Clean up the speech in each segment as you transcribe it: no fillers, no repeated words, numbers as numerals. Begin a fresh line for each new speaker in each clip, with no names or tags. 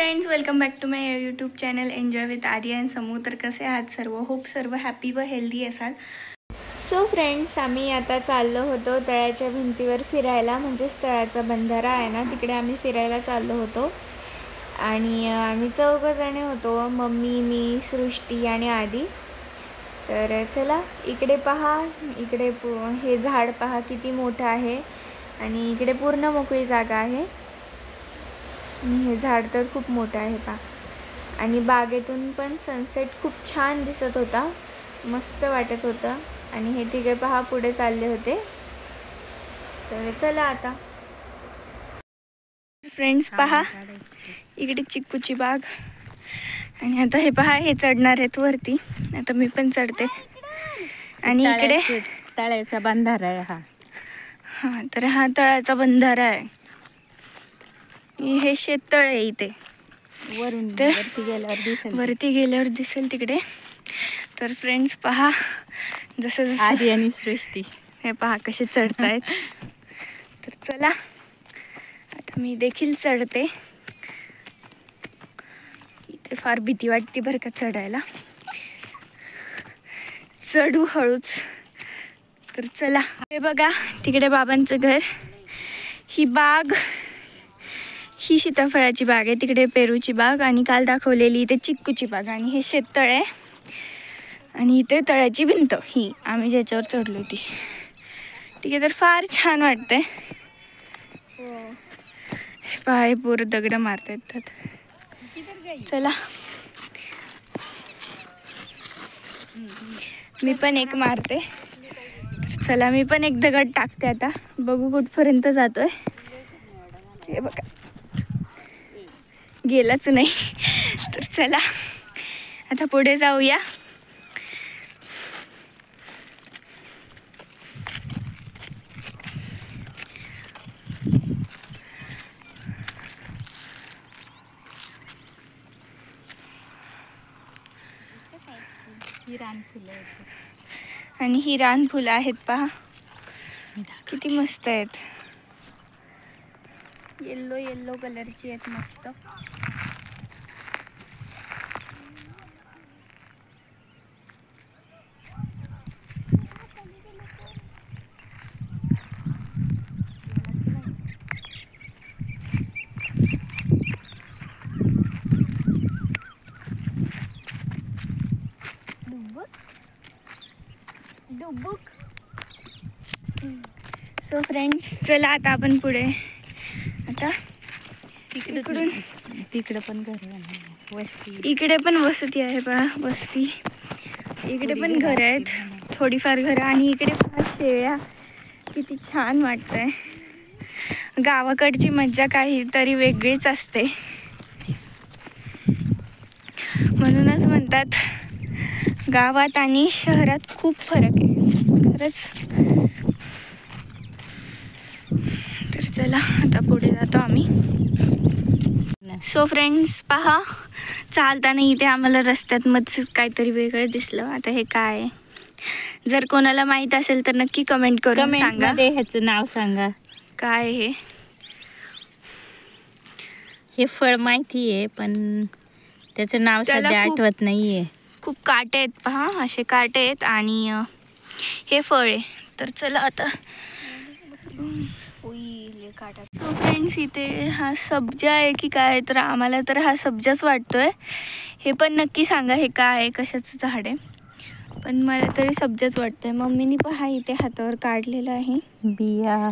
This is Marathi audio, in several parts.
Friends, welcome back to my YouTube channel enjoy with Arya and Samu. तर कसे आहात सर्व? होप सर्व हॅपी व हेल्दी असाल. सो फ्रेंड्स, आम्ही आता चाललो होतो तळ्याच्या भिंतीवर फिरायला, म्हणजेच तळ्याचा बंधारा आहे ना, तिकडे आम्ही फिरायला चाललो होतो. आणि आम्ही 4 जणे होतो, मम्मी, मी, सृष्टी आणि आदी. तर चला इकडे पहा, इकडे हे झाड पहा किती मोठं आहे आणि इकडे पूर्ण मोकळी जागा आहे. आणि हे झाड तर खूप मोठं आहे पहा. आणि बागेतून पण सनसेट खूप छान दिसत होता, मस्त वाटत होतं. आणि हे तिघे पहा पुढे चालले होते. तर चला आता फ्रेंड्स पहा, इकडे चिक्कूची बाग. आणि आता हे पहा, हे चढणार आहेत वरती. आता मी पण चढते. आणि इकडे
तळ्याचा बंधारा आहे
हा. तर हा तळ्याचा बंधारा आहे. हे शेततळ आहे इथे.
वरून वरती
गेल्यावर दिसेल तिकडे. तर फ्रेंड्स पहा, जसं
आदी आणि सृष्टी
हे पहा कसे चढतायत. तर चला आता मी देखील चढते. इथे फार भीती वाटते बरं का चढायला. चढू हळूच. तर चला, हे बघा तिकडे बाबांचं घर. ही बाग, ही सीताफळाची बाग आहे, तिकडे पेरूची बाग. आणि काल दाखवलेली इथे चिक्कूची बाग. आणि हे शेततळ आहे. आणि इथे तळ्याची भिंत, ही आम्ही ज्याच्यावर चढलो होती. ठीक आहे. तर फार छान वाटतंय. पाय पोरं दगड मारता येतात. चला मी पण एक मारते. चला मी पण एक दगड टाकते. आता बघू कुठपर्यंत जातोय. हे बघा, गेलाच नाही. तर चला आता पुढे जाऊया. आणि ही रानफुलं आहेत पहा, किती मस्त आहेत. येल्लो येल्लो कलरची आहेत, मस्त. सो फ्रेंड्स, चला आता आपण पुढे. आता
तिकडे पण घर आहे वस्ती.
इकडे पण वस्ती आहे पहा, वस्ती. इकडे पण घर आहेत, थोडीफार घरं. आणि इकडे पहा शेळ्या, किती छान वाटतंय. गावाकडची मज्जा काहीतरी वेगळीच असते. म्हणूनच म्हणतात गावात आणि शहरात खूप फरक आहे, खरंच. तर चला आता पुढे जातो आम्ही. सो फ्रेंड्स पहा, चालताना इथे आम्हाला रस्त्यात मध्येच काहीतरी वेगळं दिसलं. आता हे काय आहे? जर कोणाला माहित असेल तर नक्की कमेंट करून सांगा.
ह्याचं नाव सांगा,
काय
हे फळ माहिती आहे पण त्याचं नाव सध्या आठवत नाहीये. खूप
काटे आहेत पहा, असे काटे आहेत. आणि हे फळ आहे. तर चला आता. सो फ्रेंड्स, इथे हा सब्जा आहे की काय? तर आम्हाला तर हा सब्जाच वाटतोय. हे पण नक्की सांगा हे काय आहे, कशाचं झाड आहे. पण मला तरी सब्जाच वाटतोय. मम्मीनी पहा इथे हातावर काढलेला आहे
बिया.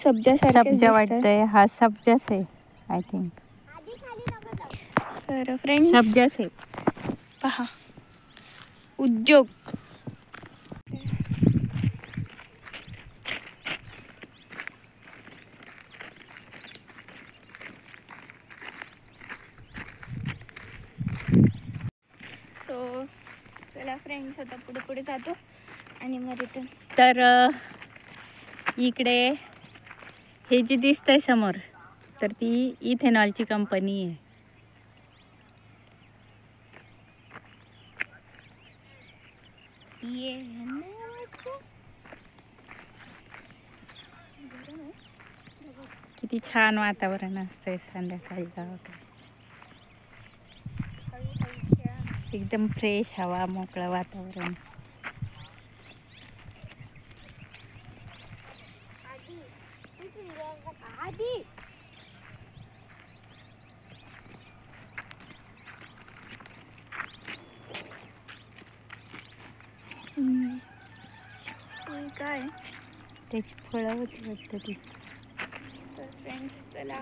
सब्जा
वाटतंय. हा सब्जाच आहे आय थिंक.
तर फ्रेंड्स
सब्जाच आहे
पहा, उद्योग. सो चला फ्रेंड्स, आता पुढे पुढे जातो आणि मग रिटर्न.
तर इकडे हे जे दिसतंय समोर, तर ती इथेनॉलची कंपनी आहे. किती छान वातावरण असतंय संध्याकाळी गावाकडे. एकदम फ्रेश हवा, मोकळं वातावरण.
काय
त्याची फळं होती वाटतं ती.
तर फ्रेंड्स चला.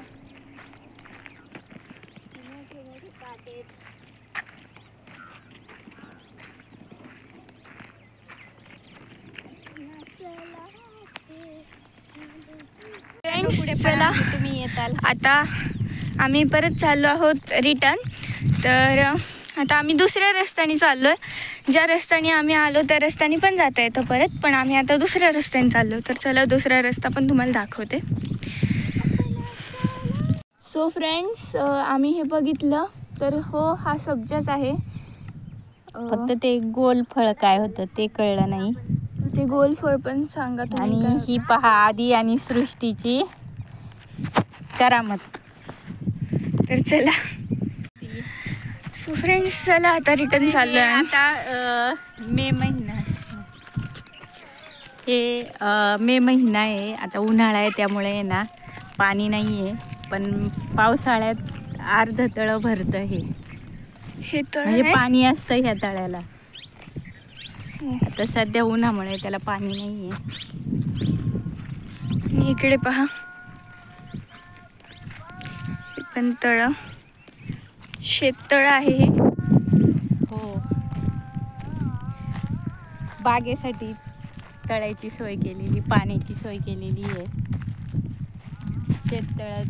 फ्रेंड्स चला,
तुम्ही येताल.
आता आम्ही परत चाललो आहोत रिटर्न. तर आता आम्ही दुसऱ्या रस्त्याने चाललो आहे. ज्या रस्त्याने आम्ही आलो त्या रस्त्याने पण जाता येतं परत, पण आम्ही आता दुसऱ्या रस्त्याने चाललो. तर चला दुसरा रस्ता पण तुम्हाला दाखवते. सो फ्रेंड्स, आम्ही हे बघितलं तर हो, हा सब्जाच आहे.
फक्त ते गोल फळ काय होतं ते कळलं नाही.
ते गोल फळ पण सांगा तुम्ही.
आणि ही पहा आदी आणि सृष्टीची करामत.
तर चला. सो फ्रेंड्स चला आता रिटर्न चाललो आहे.
आता मे महिना, हे मे महिना आहे. आता उन्हाळा आहे त्यामुळे आहे ना पाणी नाही आहे, पण पावसाळ्यात अर्ध तळं भरतं. हे
तळ
म्हणजे पाणी असतं ह्या तळ्याला. आता सध्या उन्हामुळे त्याला पाणी नाही आहे.
आणि इकडे पहा, हे पण तळं, शेततळ आहे हे.
हो, बागेसाठी तळ्याची सोय केलेली, पाण्याची सोय केलेली आहे शेततळ्यात.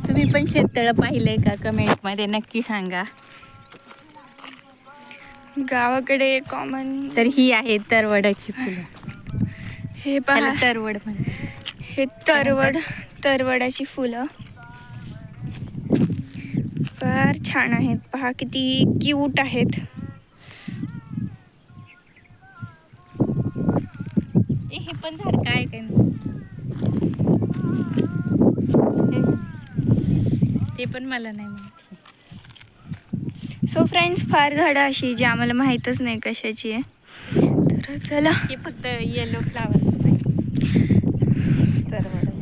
तुम्ही पण शेततळं पाहिलंय का? कमेंटमध्ये नक्की सांगा.
गावाकडे कॉमन.
तर ही आहे तरवडाची फुलं.
हे पहा,
तरवड म्हणतात.
हे तरवडाची फुलं फार छान आहेत. पहा किती क्यूट आहेत.
हे पण झाड काय काय ते पण मला नाही माहिती.
सो फ्रेंड्स, फार झाडं अशी जी आम्हाला माहीतच नाही कशाची आहे. तर चला.
हे फक्त येलो फ्लावरचं नाही, तरवडाचं.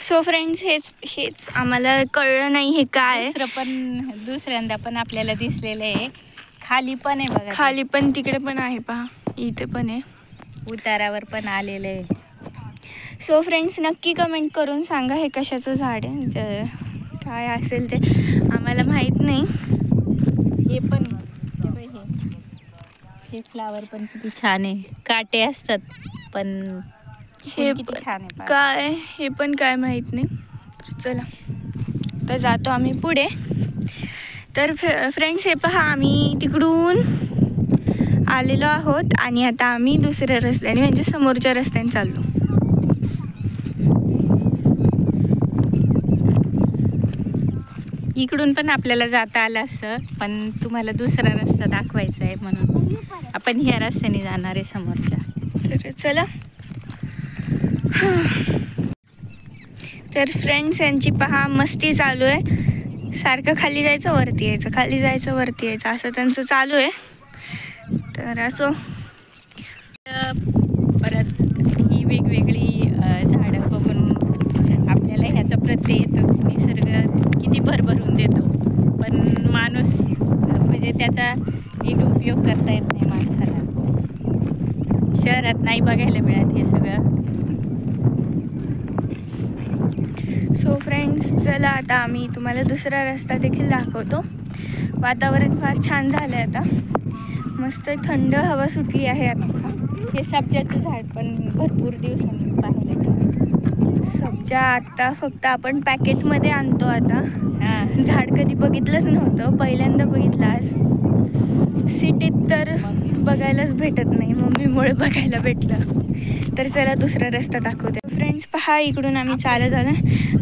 सो फ्रेंड्स, हेच आम्हाला कळलं नाही हे काय.
दुसऱ्यांदा पण आपल्याला दिसलेलं आहे. खाली पण आहे बघा,
खाली पण, तिकडे पण आहे पहा, इथे पण आहे,
उतारावर पण आलेलं आहे.
सो फ्रेंड्स, नक्की कमेंट करून सांगा हे कशाचं झाड आहे. काय असेल ते आम्हाला माहीत नाही.
हे पण हे फ्लावर पण किती छान आहे. काटे असतात पण
हे
किती छान आहे.
काय हे पण काय माहीत नाही. तर चला, तर जातो आम्ही पुढे. तर फ्रेंड्स, हे पहा, आम्ही तिकडून आलेलो आहोत आणि आता आम्ही दुसऱ्या रस्त्याने म्हणजे समोरच्या रस्त्याने चाललो.
इकडून पण आपल्याला जाता आलं असं, पण तुम्हाला दुसरा रस्ता दाखवायचा आहे म्हणून आपण ह्या रस्त्याने जाणार आहे समोरच्या.
तर चला. तर फ्रेंड्स, यांची पहा मस्ती चालू आहे. सारखं खाली जायचं वरती यायचं, खाली जायचं वरती यायचं, असं त्यांचं चालू आहे. तर असं
परत ही वेगवेगळी झाडं बघून आपल्याला ह्याचा प्रत्यय येतो. निसर्ग किती भरभरून देतो, पण माणूस म्हणजे त्याचा नीट उपयोग करता येत नाही माणसाला. शहरात नाही बघायला मिळत हे सगळं.
सो फ्रेंड्स, चला आता आम्ही तुम्हाला दुसरा रस्ता देखील दाखवतो. वातावरण फार छान झालं आहे. आता मस्त थंड हवा सुटली आहे. आता हे सब्जाचं झाड पण भरपूर दिवसांनी पाहायला मिळालं. सब्जा आता फक्त आपण पॅकेटमध्ये आणतो. आता झाड कधी बघितलंच नव्हतं, पहिल्यांदा बघितलं आज. सिटीत तर बघायलाच भेटत नाही, मम्मीमुळे बघायला भेटलं. तर चला दुसरा रस्ता दाखवते. फ्रेंड्स, पहा, इकडून आम्ही चालत आलो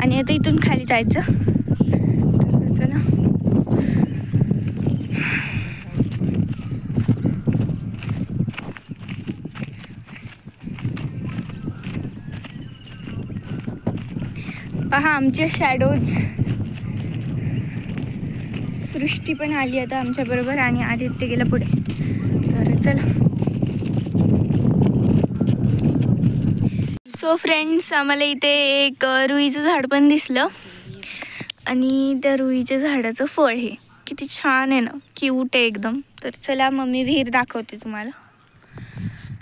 आणि आता इथून खाली जायचं. तर चला. पहा आमचे शॅडोज. सृष्टी पण आली आता आमच्याबरोबर आणि आदित्य गेला पुढे. तर चला. सो फ्रेंड्स, आम्हाला इथे एक रुईचं झाड पण दिसलं आणि त्या रुईच्या झाडाचं फळ हे किती छान आहे ना, क्यूट आहे एकदम. तर चला मम्मी विहीर दाखवते तुम्हाला.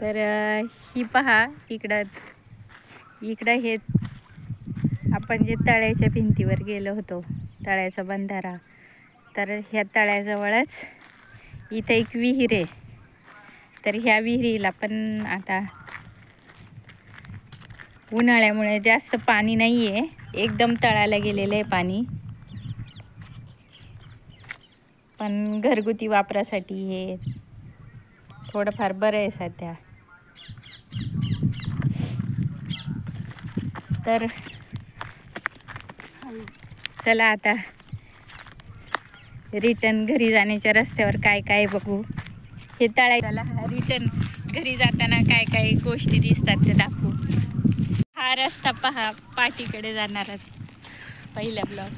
तर ही पहा, इकडं हे आपण जे तळ्याच्या भिंतीवर गेलो होतो, तळ्याचा बंधारा, तर ह्या तळ्याजवळच इथे एक विहीर आहे. तर ह्या विहिरीला पण आता उन्हाळ्यामुळे जास्त पाणी नाही आहे, एकदम तळाला गेलेलं आहे पाणी. पण घरगुती वापरासाठी हे थोडंफार बरं आहे सध्या. तर चला आता रिटर्न घरी जाण्याच्या रस्त्यावर काय काय बघू. हे तळ्याला रिटर्न घरी जाताना काय काय गोष्टी दिसतात ते दाखवू. हा रस्ता पहा, पाठीकडे जाणारा पहिला ब्लॉग.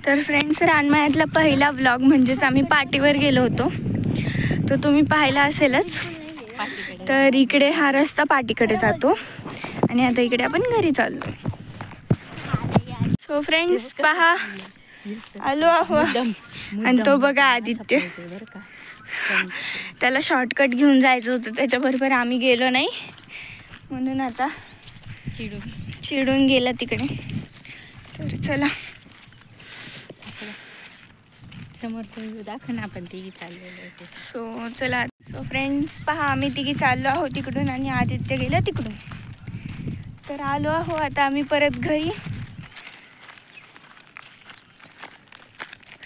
तर फ्रेंड्स, रानमळ्यातला पहिला व्लॉग म्हणजेच आम्ही पाटीवर गेलो होतो, तो तुम्ही पाहिला असेलच. तर इकडे हा रस्ता पाटीकडे जातो आणि आता इकडे आपण घरी चाललो. सो फ्रेंड्स पहा, आलो आहो. आणि तो बघा आदित्य, त्याला शॉर्टकट घेऊन जायचं होतं, त्याच्याबरोबर आम्ही गेलो नाही म्हणून आता चिडून गेला तिकडे. तर चला
समोर दाखव ना, आपण तिघी चाललेलो होतो.
सो चला. सो फ्रेंड्स पहा, आम्ही तिघी चाललो आहोत तिकडून आणि आदित्य गेला तिकडून. तर आलो आहो आता आम्ही परत घरी.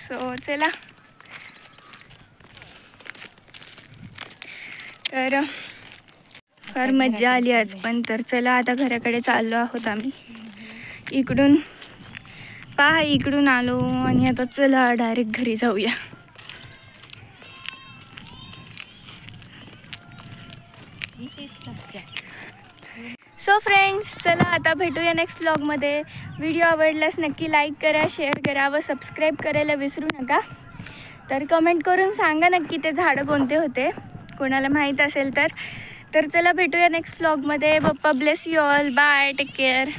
सो चला. तर फार मजा आली आज पण. तर चला आता घराकडे चाललो आहोत आम्ही. इकडून पहा, इकडून आलो आणि आता चला डायरेक्ट घरी जाऊया. सो फ्रेंड्स, चला आता भेटूया नेक्स्ट व्लॉगमध्ये. व्हिडिओ आवडल्यास नक्की लाईक करा, शेअर करा व सबस्क्राईब करायला विसरू नका. तर कमेंट करून सांगा नक्की ते झाडं कोणते होते, कोणाला माहीत असेल तर. तर चला भेटूया नेक्स्ट व्लॉगमध्ये. Bappa bless you all. Bye, take care.